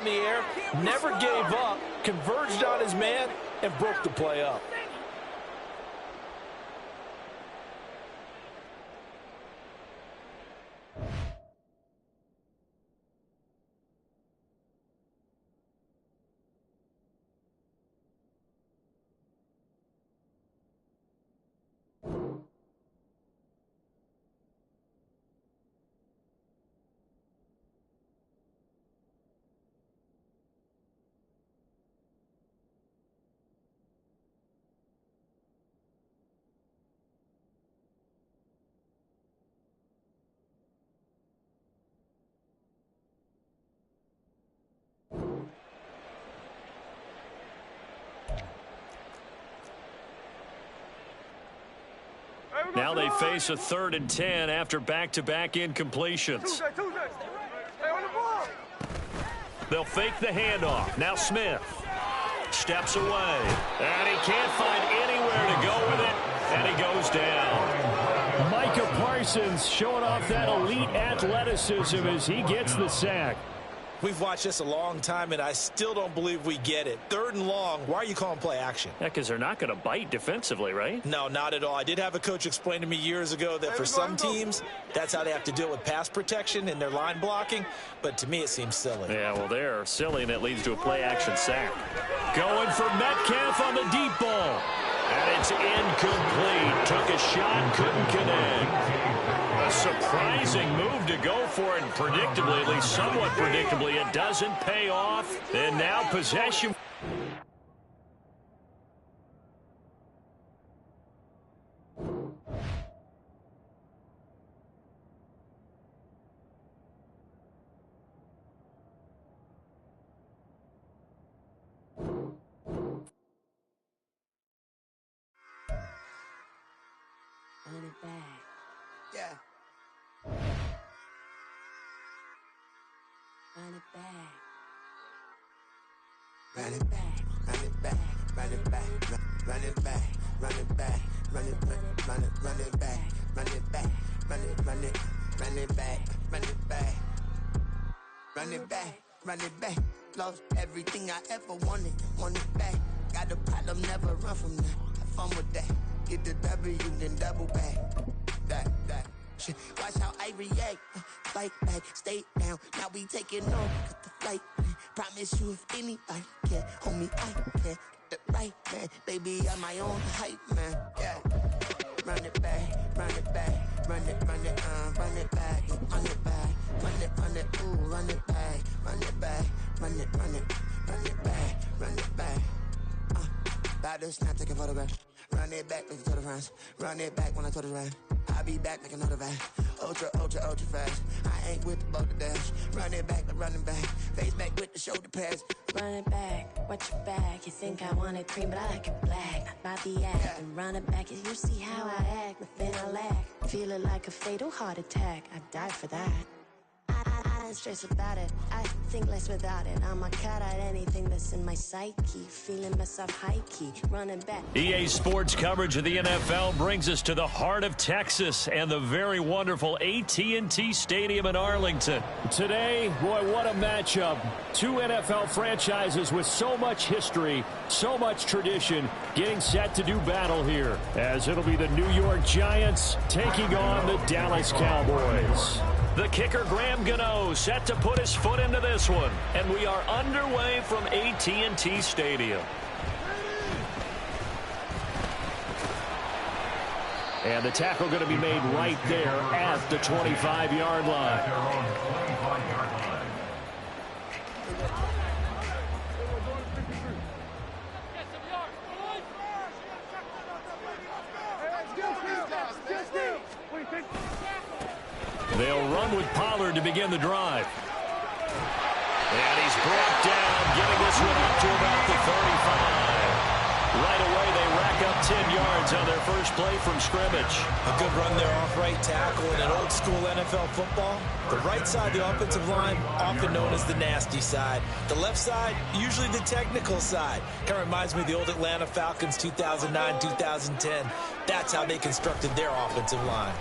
in the air, never gave up, converged on his man, and broke the play up. Now they face a 3rd and 10 after back-to-back incompletions. They'll fake the handoff. Now Smith steps away. And he can't find anywhere to go with it. And he goes down. Micah Parsons showing off that elite athleticism as he gets the sack. We've watched this a long time, and I still don't believe we get it. 3rd and long, why are you calling play action? Yeah, because they're not going to bite defensively, right? No, not at all. I did have a coach explain to me years ago that for some teams, that's how they have to deal with pass protection and their line blocking. But to me, it seems silly. Yeah, well, they're silly, and it leads to a play action sack. Going for Metcalf on the deep ball. And it's incomplete. Took a shot, couldn't connect. A surprising move to go for it, and predictably, at least somewhat predictably, it doesn't pay off. And now possession. Run it back. Yeah. Run it back. Run it back. Run it back. Run it back. Run it back. Run it back. Run it back. Run it back. Run it back. Run it run it run it back. Run it back. Run it back. Run it back. Lost everything I ever wanted. Want it back. Got a problem, never run from that. Have fun with that. Get the W, then double back. That shit. Watch how I react. Fight back, stay down. Now we taking off. Cut the flight. Promise you if anybody can hold me, I can. Get the right man. Baby, I'm my own hype man. Yeah. Run it back, run it back, run it back, run it back, run it back, ooh, run it back, run it back, run it back, run it back. About to snap, take a photograph. Run it back, make it to the friends. Run it back when I told it right. I'll be back, make another van. Ultra, ultra, ultra fast. I ain't with the boulder dash. Run it back, running back. Face back with the shoulder pads. Run it back, watch your back. You think I want it cream, but I like it black. Not by the act. And run it back, you see how I act. Nothing I lack. Feeling like a fatal heart attack. I'd die for that. I ain't stressed about it. I think less without it. I'ma cut out anything that's in my psyche. Feeling myself high-key. Running back. EA Sports coverage of the NFL brings us to the heart of Texas and the very wonderful AT&T Stadium in Arlington. Today, boy, what a matchup. Two NFL franchises with so much history, so much tradition, getting set to do battle here, as it'll be the New York Giants taking on the Dallas Cowboys. The kicker, Graham Gano, set to put his foot into this one. And we are underway from AT&T Stadium. And the tackle going to be made right there at the 25-yard line. They'll run with Pollard to begin the drive. And he's brought down, getting this one up to about the 35. Right away, they rack up 10 yards on their first play from scrimmage. A good run there off right tackle. In an old-school NFL football, the right side of the offensive line, often known as the nasty side. The left side, usually the technical side. Kind of reminds me of the old Atlanta Falcons 2009, 2010. That's how they constructed their offensive line.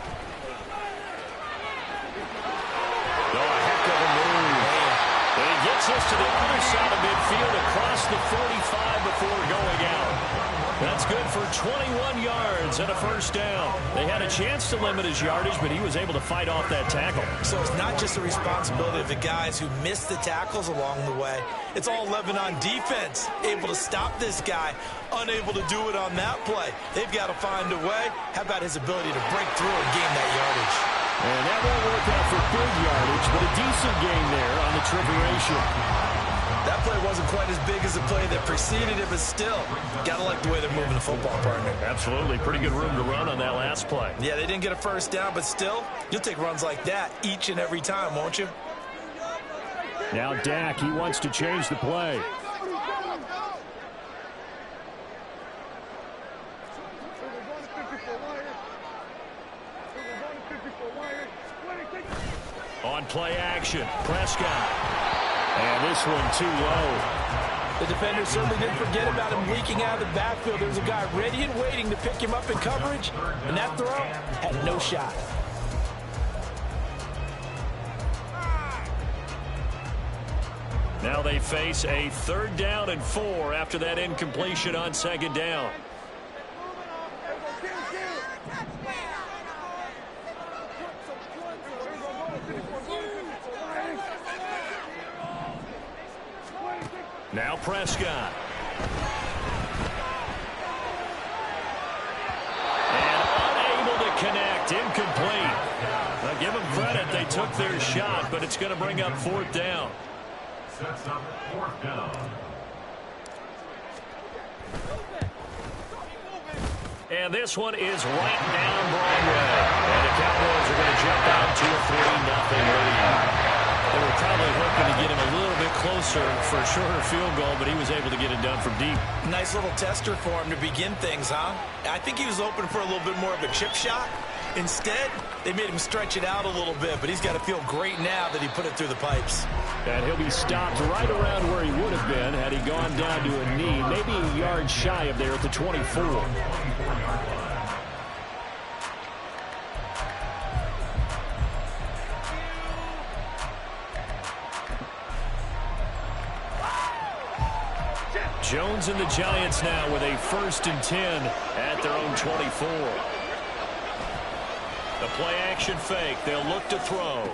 Oh, a heck of a move. And he gets Takes this to the other side of midfield across the 45 before going out. That's good for 21 yards and a first down. They had a chance to limit his yardage, but he was able to fight off that tackle. So it's not just the responsibility of the guys who missed the tackles along the way. It's all Lebanon defense, able to stop this guy, unable to do it on that play. They've got to find a way. How about his ability to break through and gain that yardage? And that won't work out for big yardage, but a decent gain there on the tribulation. That play wasn't quite as big as the play that preceded it, but still, got to like the way they're moving the football, partner. Absolutely. Pretty good room to run on that last play. Yeah, they didn't get a first down, but still, you'll take runs like that each and every time, won't you? Now Dak, he wants to change the play. On play action, Prescott. And this one too low. The defender certainly didn't forget about him leaking out of the backfield. There was a guy ready and waiting to pick him up in coverage, and that throw had no shot. Now they face a 3rd down and 4 after that incompletion on 2nd down. Now Prescott. And unable to connect. Incomplete. Now give them credit. They took their shot, but it's going to bring up 4th down. Sets up 4th down. And this one is right down Broadway. And the Cowboys are going to jump out to a 3-0 lead. They were probably hoping to get him a little bit closer for a shorter field goal, but he was able to get it done from deep. Nice little tester for him to begin things, huh? I think he was open for a little bit more of a chip shot. Instead, they made him stretch it out a little bit, but he's got to feel great now that he put it through the pipes. And he'll be stopped right around where he would have been had he gone down to a knee, maybe a yard shy of there at the 24. Jones and the Giants now with a 1st and 10 at their own 24. The play action fake. They'll look to throw.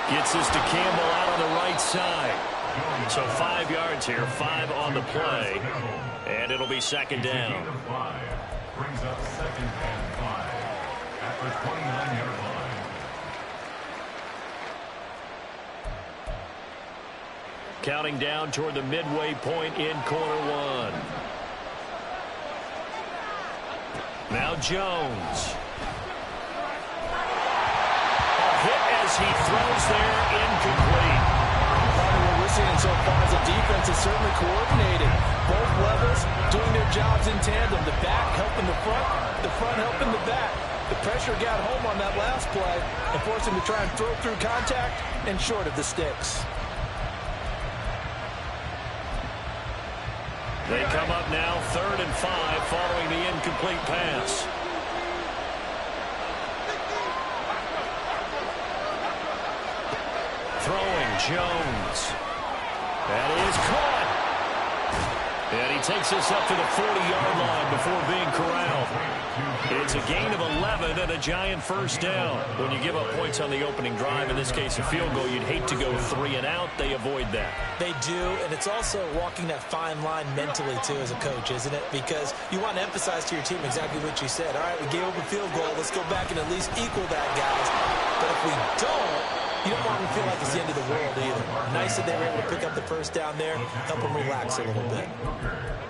Gets this to Campbell out on the right side. So 5 yards here, 5 on the play. And it'll be 2nd down. Brings up 2nd and 5 at the 29-yard line. Counting down toward the midway point in quarter 1. Now Jones. A hit as he throws there, incomplete. What we're seeing so far is the defense is certainly coordinated. Both levels doing their jobs in tandem. The back helping the front helping the back. The pressure got home on that last play and forced him to try and throw through contact and short of the sticks. They come up now 3rd and 5 following the incomplete pass. Throwing Jones. That is caught. And he takes this up to the 40-yard line before being corralled. It's a gain of 11 and a Giant 1st down. When you give up points on the opening drive, in this case a field goal, you'd hate to go 3 and out. They avoid that. They do, and it's also walking that fine line mentally, too, as a coach, isn't it? Because you want to emphasize to your team exactly what you said. All right, we gave up a field goal. Let's go back and at least equal that, guys. But if we don't, you don't want them to feel like it's the end of the world either. Nice that they were able to pick up the 1st down there, help them relax a little bit.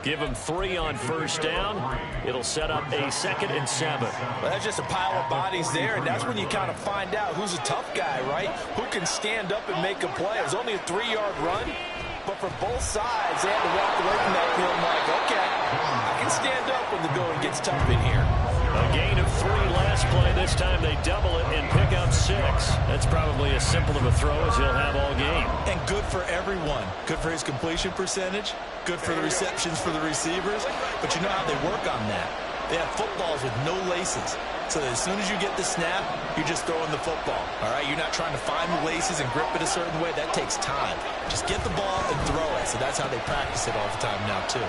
Give them 3 on 1st down. It'll set up a 2nd and 7. Well, that's just a pile of bodies there, and that's when you kind of find out who's a tough guy, right? Who can stand up and make a play. It was only a 3-yard run, but for both sides, they had to walk away from that field like, okay, I can stand up when the going gets tough in here. A gain of 3 last play. This time they double it and pick up 6. That's probably as simple of a throw as he'll have all game. And good for everyone. Good for his completion percentage. Good for the receptions for the receivers. But you know how they work on that. They have footballs with no laces. so that as soon as you get the snap, you're just throwing the football, all right? You're not trying to find the laces and grip it a certain way. That takes time. Just get the ball and throw it. So that's how they practice it all the time now, too.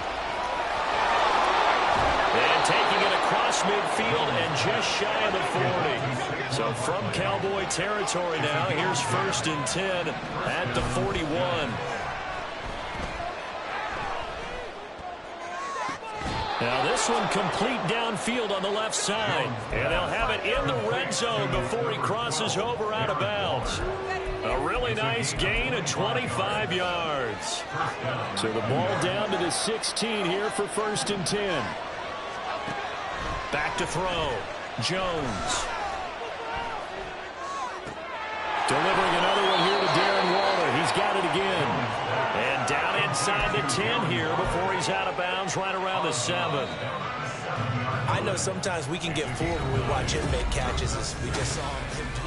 And taking it across midfield and just shy of the 40. So from Cowboy territory now, here's 1st and 10 at the 41. Now this one complete downfield on the left side. And they'll have it in the red zone before he crosses over out of bounds. A really nice gain of 25 yards. So the ball down to the 16 here for 1st and 10. Back to throw. Jones. Delivering another one here to Darren Waller. He's got it again. And down inside the 10 here before he's out of bounds right around the 7. I know sometimes we can get fooled when we watch him make catches, as we just saw him do.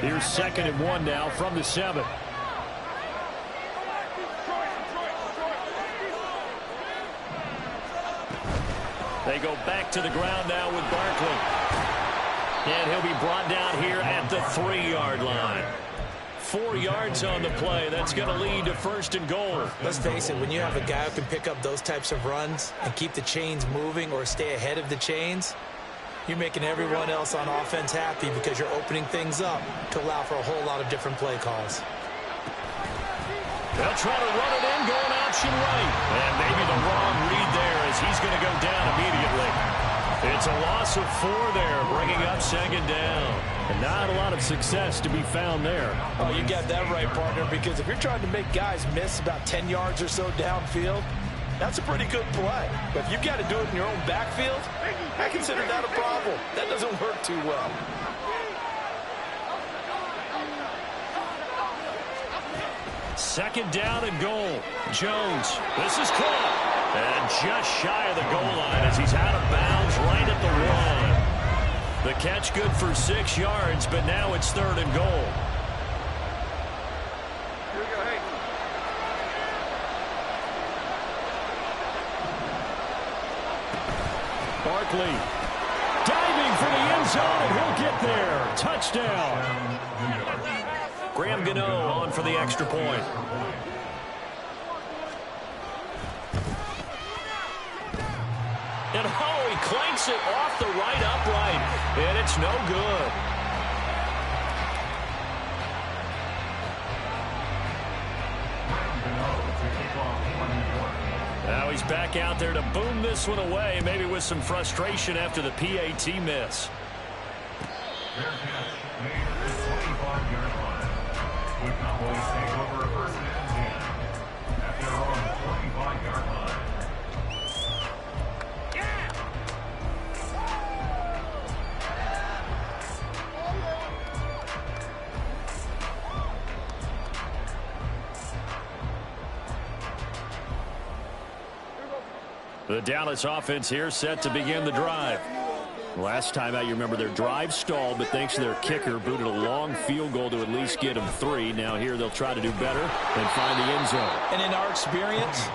Here's 2nd and 1 now from the 7. They go back to the ground now with Barkley. And he'll be brought down here at the 3-yard line. 4 yards on the play. That's going to lead to 1st and goal. Let's face it, when you have a guy who can pick up those types of runs and keep the chains moving or stay ahead of the chains, you're making everyone else on offense happy because you're opening things up to allow for a whole lot of different play calls. They'll try to run it in, going option right. And maybe the wrong read there as he's going to go down immediately. It's a loss of 4 there, bringing up 2nd down. And not a lot of success to be found there. Oh, you got that right, partner, because if you're trying to make guys miss about 10 yards or so downfield, that's a pretty good play. But if you've got to do it in your own backfield, I consider that a problem. That doesn't work too well. Second down and goal. Jones. This is caught. And just shy of the goal line as he's out of bounds right at the 1. The catch good for 6 yards, but now it's 3rd and goal. Barkley diving for the end zone, and he'll get there. Touchdown. Graham Gano on for the extra point. And oh, he clanks it off the right upright, and it's no good. Now he's back out there to boom this one away, maybe with some frustration after the PAT miss. Their catch made at the 25-yard line. The Cowboys take over 1st and 10 at their own 25-yard line. The Dallas offense here set to begin the drive. Last time out, you remember their drive stalled, but thanks to their kicker, booted a long field goal to at least get them 3. Now here they'll try to do better and find the end zone. And in our experience,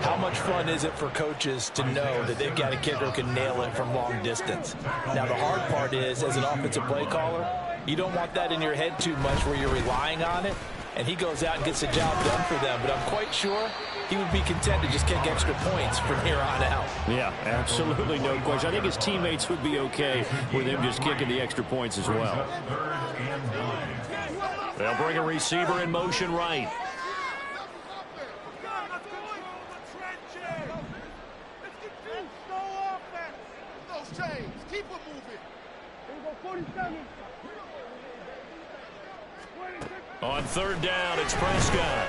how much fun is it for coaches to know that they've got a kicker who can nail it from long distance? Now, the hard part is, as an offensive play caller, you don't want that in your head too much where you're relying on it, and he goes out and gets the job done for them. But I'm quite sure he would be content to just kick extra points from here on out. Yeah, absolutely no question. I think his teammates would be okay with him just kicking the extra points as well. They'll bring a receiver in motion right. Keep it moving. Here we go, 47. On 3rd down, it's Prescott.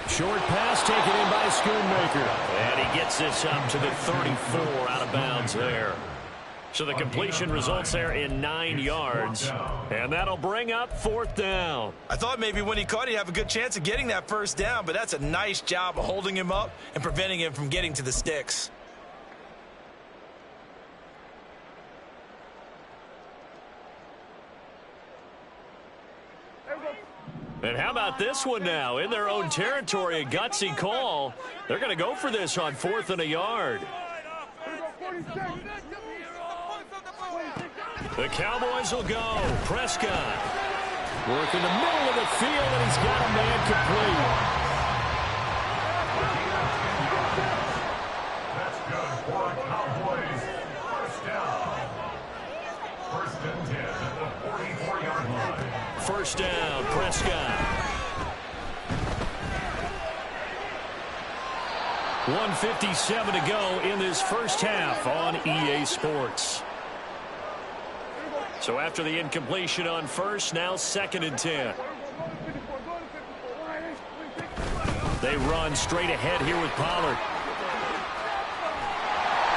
Short pass taken in by Schoonmaker. And he gets this up to the 34 out of bounds there. So the completion results there in 9 yards. And that'll bring up 4th down. I thought maybe when he caught, he'd have a good chance of getting that 1st down, but that's a nice job of holding him up and preventing him from getting to the sticks. Hey, And how about this one now? In their own territory, a gutsy call. They're going to go for this on 4th and a yard. The Cowboys will go. Prescott. Work in the middle of the field, and he's got a man complete. That's good for a Cowboys first down. 1st and 10 at the 44-yard line. First down, Prescott. 1:57 to go in this first half on EA Sports. So after the incompletion on first, now 2nd and 10. They run straight ahead here with Pollard.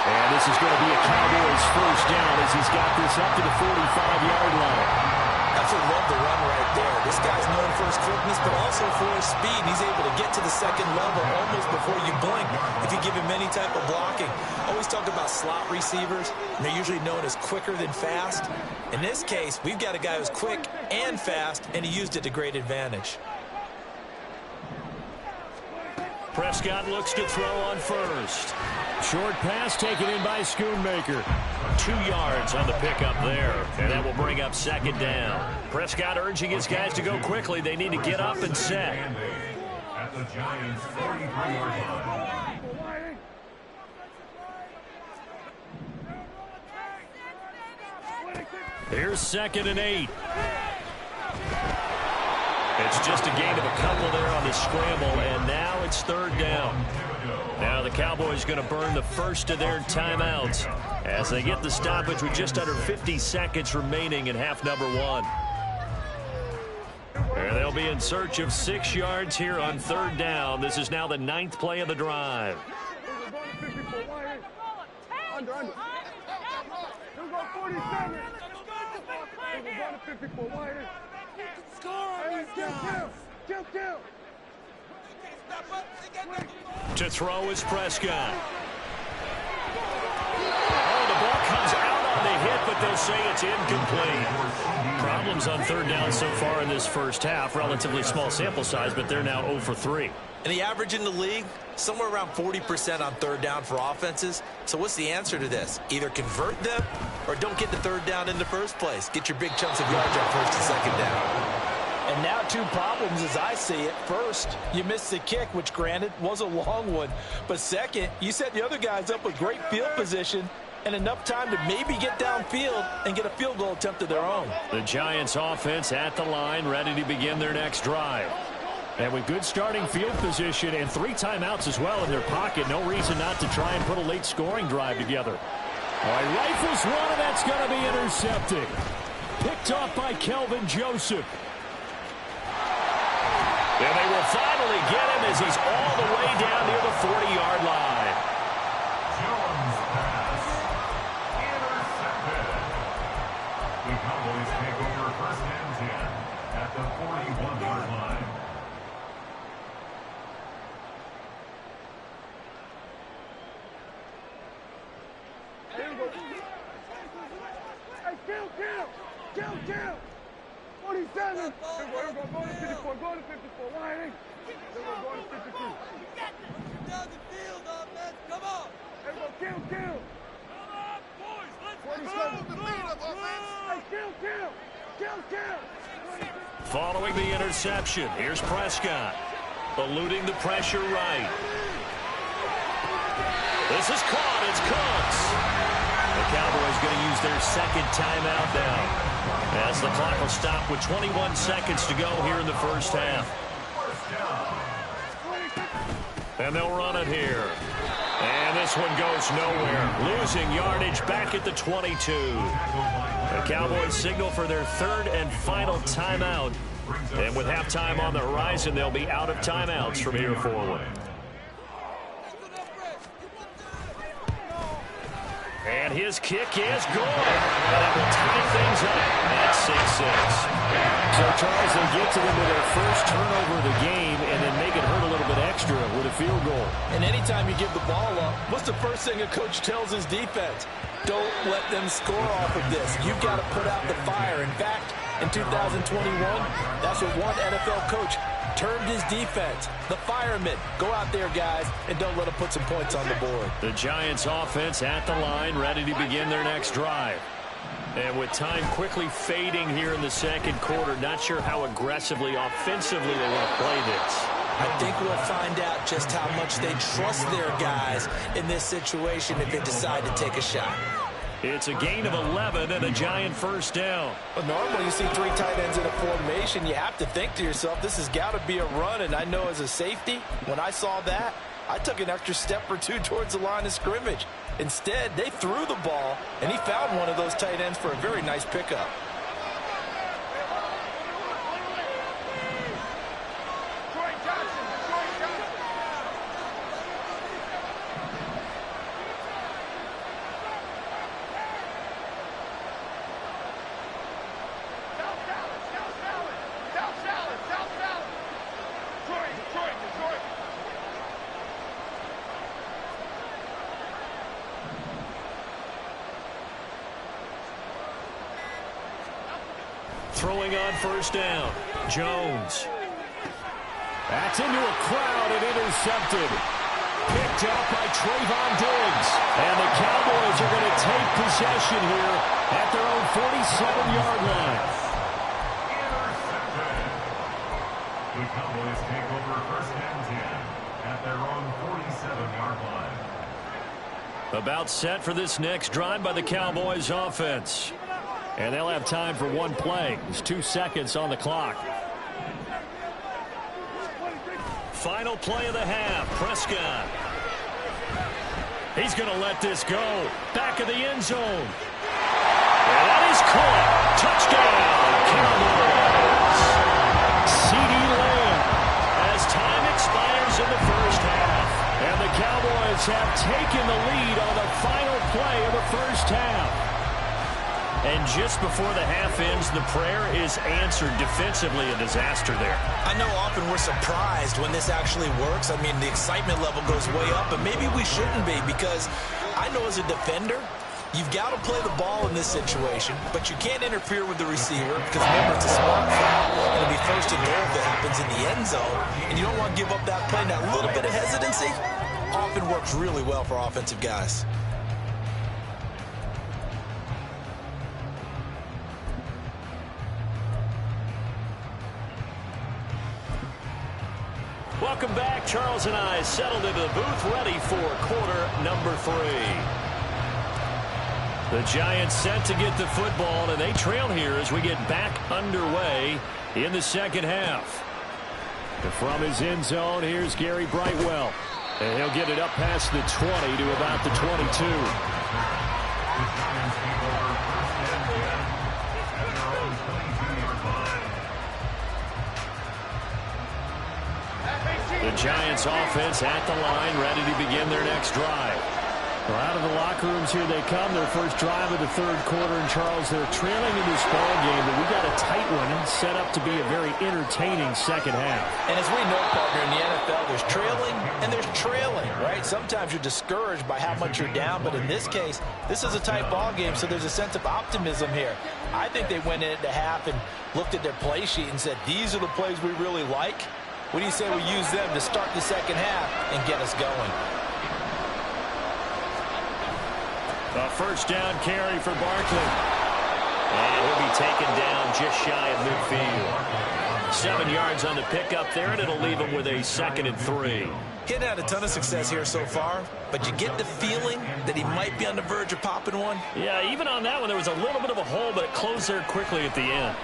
And this is going to be a Cowboys first down as he's got this up to the 45-yard line. Absolutely love the run right there. This guy's known for his quickness, but also for his speed. He's able to get to the second level almost before you blink if you give him any type of blocking. Always talk about slot receivers, and they're usually known as quicker than fast. In this case, we've got a guy who's quick and fast, and he used it to great advantage. Prescott looks to throw on first. Short pass taken in by Schoonmaker. 2 yards on the pickup there, and that will bring up 2nd down. Prescott urging his guys to go quickly. They need to get up and set. At the Giants' 43-yard line. Here's 2nd and 8. It's just a gain of a couple there on the scramble, and now it's 3rd down. Now the Cowboys going to burn the first of their timeouts as they get the stoppage with just under 50 seconds remaining in half number 1. And they'll be in search of 6 yards here on 3rd down. This is now the 9th play of the drive. Under. Here we go, 47. Here we go, 54. Wide. Score on this guy. Kill. To throw is Prescott. Oh, the ball comes out on the hit, but they'll say it's incomplete. Problems on 3rd down so far in this first half. Relatively small sample size, but they're now 0 for 3. And the average in the league, somewhere around 40% on 3rd down for offenses. So what's the answer to this? Either convert them or don't get the 3rd down in the first place. Get your big chunks of yards on 1st and 2nd down. And now 2 problems as I see it. First, you missed the kick, which granted was a long one. But second, you set the other guys up with great field position and enough time to maybe get downfield and get a field goal attempt of their own. The Giants offense at the line, ready to begin their next drive. And with good starting field position and 3 timeouts as well in their pocket, no reason not to try and put a late scoring drive together. All right, rifles one, and that's going to be intercepted. Picked off by Kelvin Joseph. And they will finally get him as he's all the way down near the 40-yard line. Jones pass. Intercepted. The Cowboys take over 1st and 10 at the 41-yard line. Kill. 47. Here we go, go to 54. Go to 54. Wide. Here we go to 53. Down the field, offense. Come on. Here we go, kill. Come on, boys. Let's 47. move the lead up, offense. Hey, kill. Following the interception, here's Prescott. Eluding the pressure right. This is caught. It's Cooks. The Cowboys going to use their 2nd timeout now, as the clock will stop with 21 seconds to go here in the first half. And they'll run it here. And this one goes nowhere. Losing yardage back at the 22. The Cowboys signal for their 3rd and final timeout. And with halftime on the horizon, they'll be out of timeouts from here forward. And his kick is good. And that will tie things up at 6-6. So, Charles, they get to them with their first turnover of the game and then make it hurt a little bit extra with a field goal. And anytime you give the ball up, what's the first thing a coach tells his defense? Don't let them score off of this. You've got to put out the fire. In fact, In 2021, that's what one NFL coach termed his defense. The firemen. Go out there, guys, and don't let them put some points on the board. The Giants offense at the line, ready to begin their next drive. And with time quickly fading here in the second quarter, not sure how aggressively, offensively they want to play this. I think we'll find out just how much they trust their guys in this situation if they decide to take a shot. It's a gain of 11 and a Giant first down. Well, normally you see 3 tight ends in a formation. You have to think to yourself, this has got to be a run. And I know as a safety, when I saw that, I took an extra step or 2 towards the line of scrimmage. Instead, they threw the ball, and he found one of those tight ends for a very nice pickup. Throwing on first down, Jones. That's into a crowd and intercepted. Picked up by Trayvon Diggs. And the Cowboys are going to take possession here at their own 47-yard line. Intercepted. The Cowboys take over first and 10 at their own 47-yard line. About set for this next drive by the Cowboys offense. And they'll have time for one play. There's 2 seconds on the clock. Final play of the half. Prescott. He's going to let this go. Back of the end zone. And that is caught. Touchdown, Cowboys. CeeDee Lamb as time expires in the first half. And the Cowboys have taken the lead on the final play of the first half. And just before the half ends, the prayer is answered. Defensively, a disaster there. I know often we're surprised when this actually works. I mean, the excitement level goes way up, but maybe we shouldn't be, because I know as a defender, you've got to play the ball in this situation, but you can't interfere with the receiver because, remember, it's a smart foul. It'll be first and goal if it happens in the end zone, and you don't want to give up that play. That little bit of hesitancy often works really well for offensive guys. Welcome back. Charles and I settled into the booth, ready for quarter number 3. The Giants set to get the football, and they trail here as we get back underway in the second half. From his end zone, here's Gary Brightwell. And he'll get it up past the 20 to about the 22. The Giants offense at the line, ready to begin their next drive. Well, out of the locker rooms here they come, their first drive of the third quarter. And Charles, they're trailing in this ball game, but we got a tight one set up to be a very entertaining second half. And as we know, partner, in the NFL, there's trailing and there's trailing, right? Sometimes you're discouraged by how much you're down, but in this case, this is a tight ball game, so there's a sense of optimism here. I think they went into half and looked at their play sheet and said, these are the plays we really like. What do you say we use them to start the second half and get us going? A first down carry for Barkley. And he'll be taken down just shy of midfield. 7 yards on the pickup there, and it'll leave him with a 2nd and 3. Getting had a ton of success here so far, but you get the feeling that he might be on the verge of popping one. Yeah, even on that one, there was a little bit of a hole, but it closed there quickly at the end.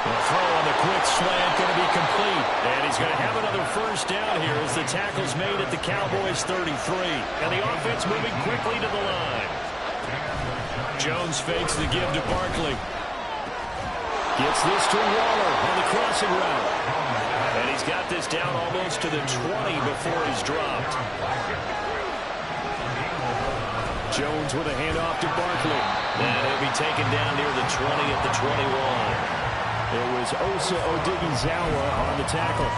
The throw on the quick slant going to be complete. And he's going to have another first down here as the tackle's made at the Cowboys 33. And the offense moving quickly to the line. Jones fakes the give to Barkley. Gets this to Waller on the crossing route. And he's got this down almost to the 20 before he's dropped. Jones with a handoff to Barkley. And he'll be taken down near the 20 at the 21. It was Osa Odighizuwa on the tackle.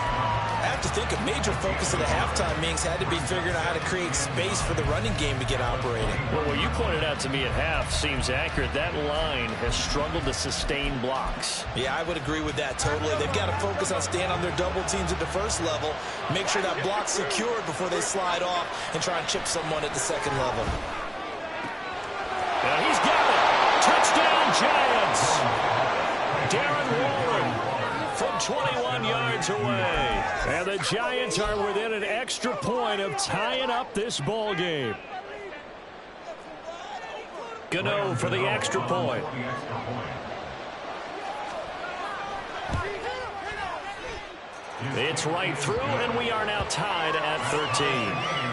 to think a major focus of the halftime meetings had to be figuring out how to create space for the running game to get operating. Well, what you pointed out to me at half seems accurate. That line has struggled to sustain blocks. Yeah, I would agree with that totally. They've got to focus on staying on their double teams at the first level, make sure that block's secured before they slide off and try and chip someone at the second level. Now he's got it. Touchdown, Giants. Darren Waller from 21 yards away. And the Giants are within an extra point of tying up this ball game. Gano for the extra point. It's right through, and we are now tied at 13.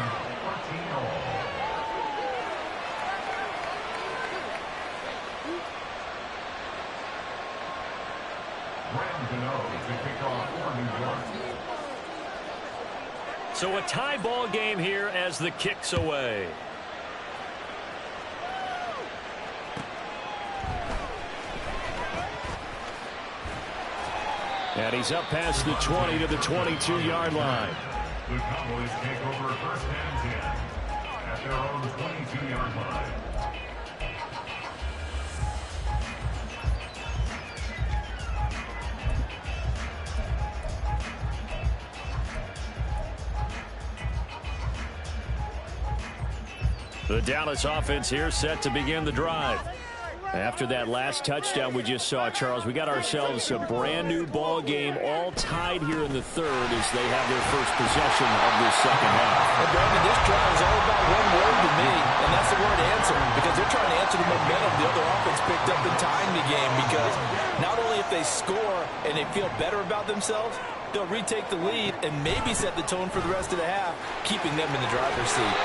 So a tie ball game here as the kick's away. And he's up past the 20 to the 22-yard line. The Cowboys take over first and 10 at their own 22-yard line. The Dallas offense here set to begin the drive. After that last touchdown we just saw, Charles, we got ourselves a brand new ball game, all tied here in the third as they have their first possession of this second half. And Brandon, this drive is all about one word to me, and that's the word answer, because they're trying to answer the momentum the other offense picked up in tying the game, because not only if they score and they feel better about themselves, they'll retake the lead and maybe set the tone for the rest of the half, keeping them in the driver's seat.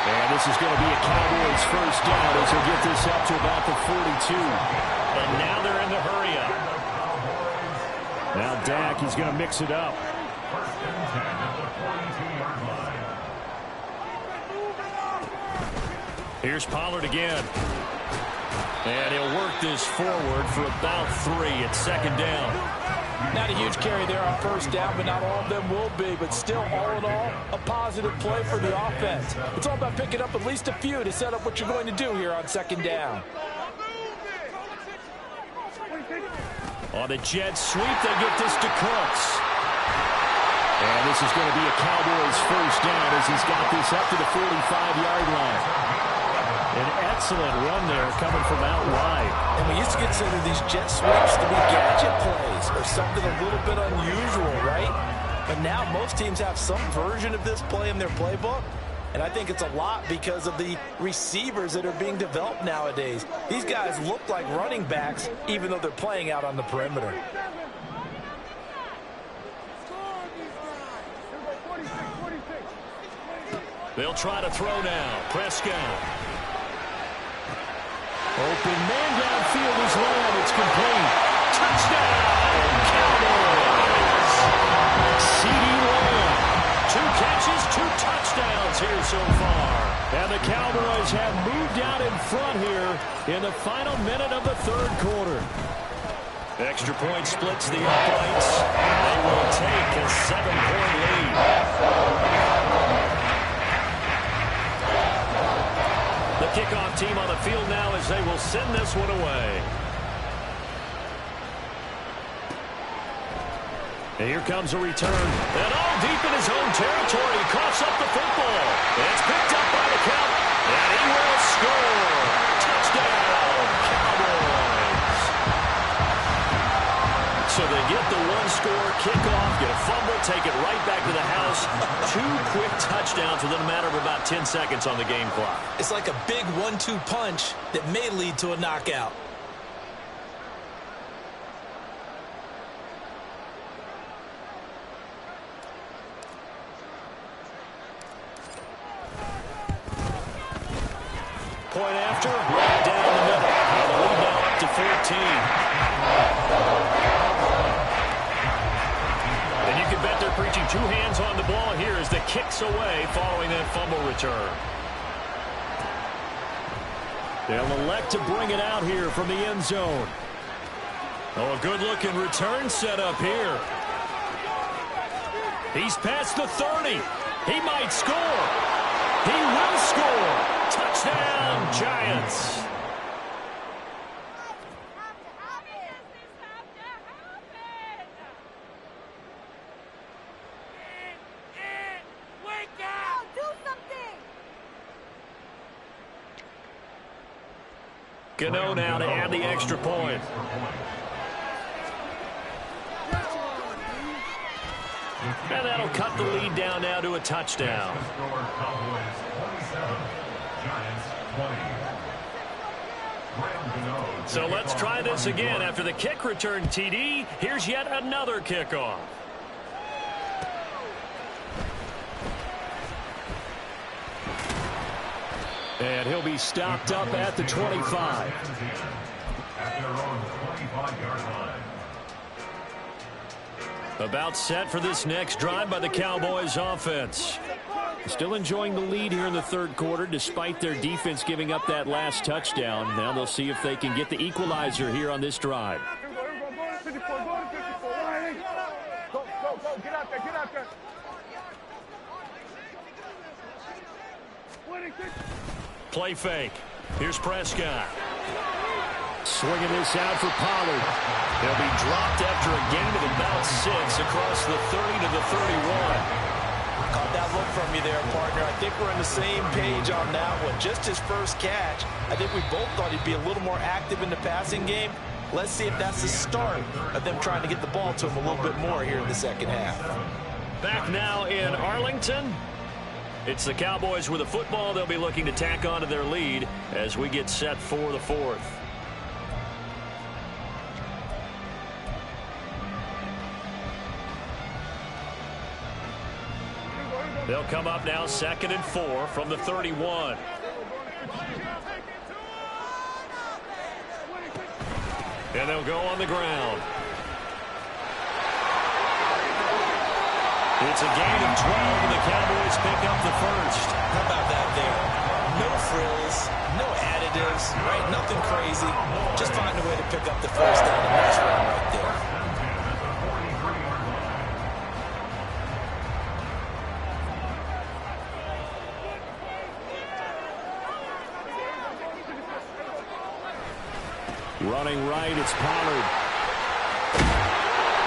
And this is going to be a Cowboys first down as they get this up to about the 42. And now they're in the hurry up. Now Dak, he's going to mix it up. First and 10 at the 42-yard line. Here's Pollard again. And he'll work this forward for about 3 at second down. Not a huge carry there on first down, but not all of them will be. But still, all in all, a positive play for the offense. It's all about picking up at least a few to set up what you're going to do here on second down. On the jet sweep, they get this to Cooks. And this is going to be a Cowboys first down as he's got this up to the 45-yard line. An excellent run there coming from out wide. And we used to consider these jet sweeps to be gadget plays or something a little bit unusual, right? But now most teams have some version of this play in their playbook. And I think it's a lot because of the receivers that are being developed nowadays. These guys look like running backs even though they're playing out on the perimeter. They'll try to throw now. Prescott. Open man downfield is Lamb. It's complete. Touchdown, Cowboys. CeeDee Lamb. 2 catches, 2 touchdowns here so far. And the Cowboys have moved out in front here in the final minute of the third quarter. Extra point splits the uprights. They will take a 7-point lead. The kickoff team on the field now as they will send this one away. And here comes a return. And all deep in his own territory. He coughs up the football. It's picked up by the count. And he will score. Touchdown, Cowboys. So they get the one-score kickoff, get a fumble, take it right back to the house. 2 quick touchdowns within a matter of about 10 seconds on the game clock. It's like a big 1-2 punch that may lead to a knockout. Point after, right down the middle. And the lead now up to 14. And you can bet they're preaching 2 hands on the ball here as the kick's away following that fumble return. They'll elect to bring it out here from the end zone. Oh, a good-looking return set up here. He's past the 30. He might score. He will score. Touchdown, Giants. Gano now to add the extra point. And that'll cut the lead down now to a touchdown. So let's try this again. After the kick return TD, here's yet another kickoff. And he'll be stopped up at the 25. At their own 25-yard line. About set for this next drive by the Cowboys offense. Still enjoying the lead here in the third quarter despite their defense giving up that last touchdown. Now they'll see if they can get the equalizer here on this drive. Go, get out there, get out there. Play fake. Here's Prescott. Swinging this out for Pollard. He'll be dropped after a gain of about 6 across the 30 to the 31. Caught that look from you there, partner. I think we're on the same page on that one. Just his first catch. I think we both thought he'd be a little more active in the passing game. Let's see if that's the start of them trying to get the ball to him a little bit more here in the second half. Back now in Arlington. It's the Cowboys with the football. They'll be looking to tack on to their lead as we get set for the fourth. They'll come up now 2nd and 4 from the 31. And they'll go on the ground. It's a gain of 12, and the Cowboys pick up the first. How about that there? No frills, no additives, right? Nothing crazy. Just find a way to pick up the first down and nice run right there. Running right, it's Pollard.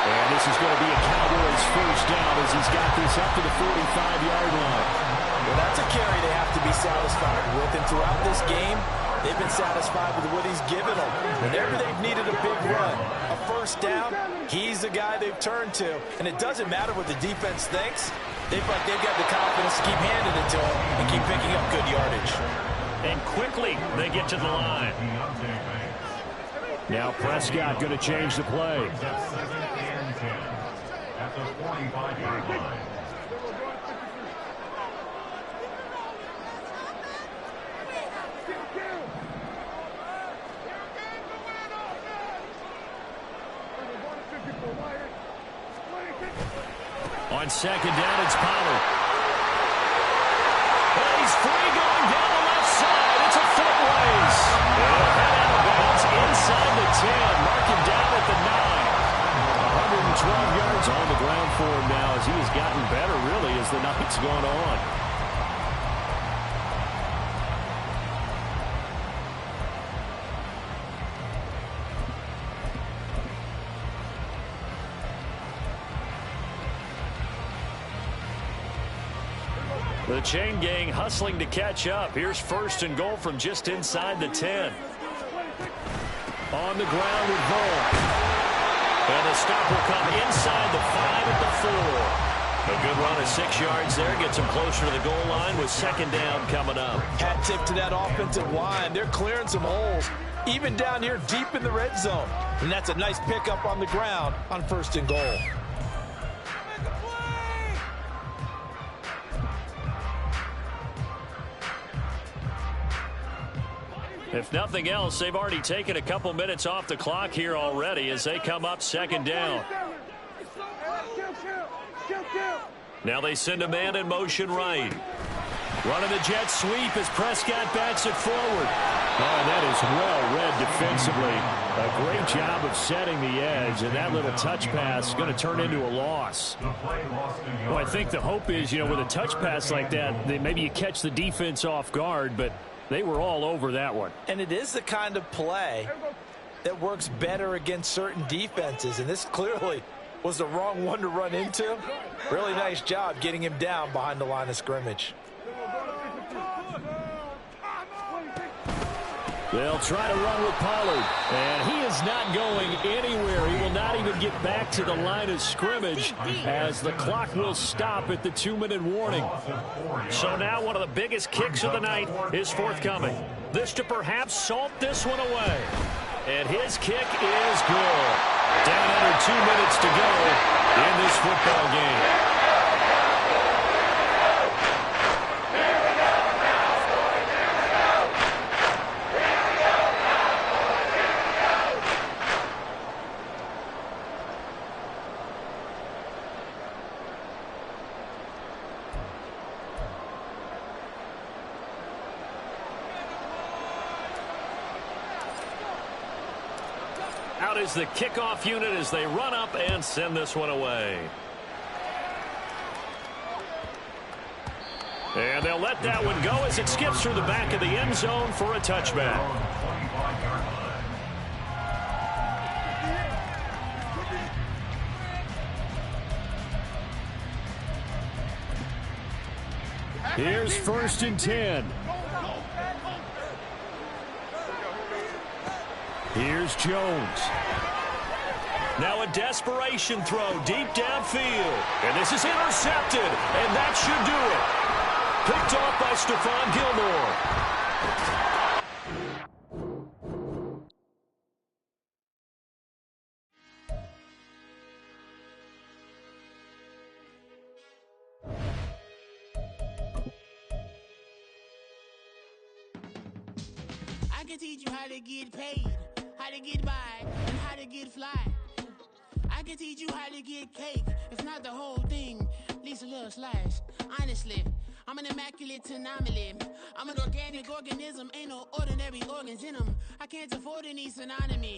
And this is going to be a Cowboys first down as he's got this up to the 45-yard line. Well, that's a carry they have to be satisfied with. And throughout this game, they've been satisfied with what he's given them. Whenever they've needed a big run, a first down, he's the guy they've turned to. And it doesn't matter what the defense thinks. They've got the confidence to keep handing it to him and keep picking up good yardage. And quickly, they get to the line. Now Prescott going to change the play. At the 45-yard line. On second down, it's Pollard. And he's free going down the left side. It's a foot race. And he'll head out of bounds inside the 10. Mark him down at the 9. 112 yards on the ground for him now as he has gotten better, really, as the night's gone on. The chain gang hustling to catch up. Here's 1st and goal from just inside the 10. On the ground with Vaughn. And the stop will come inside the 5 at the 4. A good run of 6 yards there. Gets him closer to the goal line with 2nd down coming up. Hat tip to that offensive line. They're clearing some holes, even down here deep in the red zone. And that's a nice pickup on the ground on 1st and goal. If nothing else, they've already taken a couple minutes off the clock here already as they come up 2nd down. Now they send a man in motion right. Running the jet sweep as Prescott bats it forward. Oh, and that is well read defensively. A great job of setting the edge, and that little touch pass is going to turn into a loss. Well, I think the hope is, with a touch pass like that, maybe you catch the defense off guard, but they were all over that one. And it is the kind of play that works better against certain defenses, and this clearly was the wrong one to run into. Really nice job getting him down behind the line of scrimmage. They'll try to run with Pollard, and he is not going anywhere. He will not even get back to the line of scrimmage as the clock will stop at the 2-minute warning. So now one of the biggest kicks of the night is forthcoming. This to perhaps salt this one away. And his kick is good. Down under 2 minutes to go in this football game. Out is the kickoff unit as they run up and send this one away. And they'll let that one go as it skips through the back of the end zone for a touchback. Here's 1st and 10. Here's Jones. Now a desperation throw deep downfield. And this is intercepted. And that should do it. Picked off by Stephon Gilmore. I can teach you how to get paid, how to get by, and how to get fly. I can teach you how to get cake, if not the whole thing, at least a little slice. Honestly, I'm an immaculate anomaly. I'm an organic organism, ain't no ordinary organs in them. I can't afford any synonymy.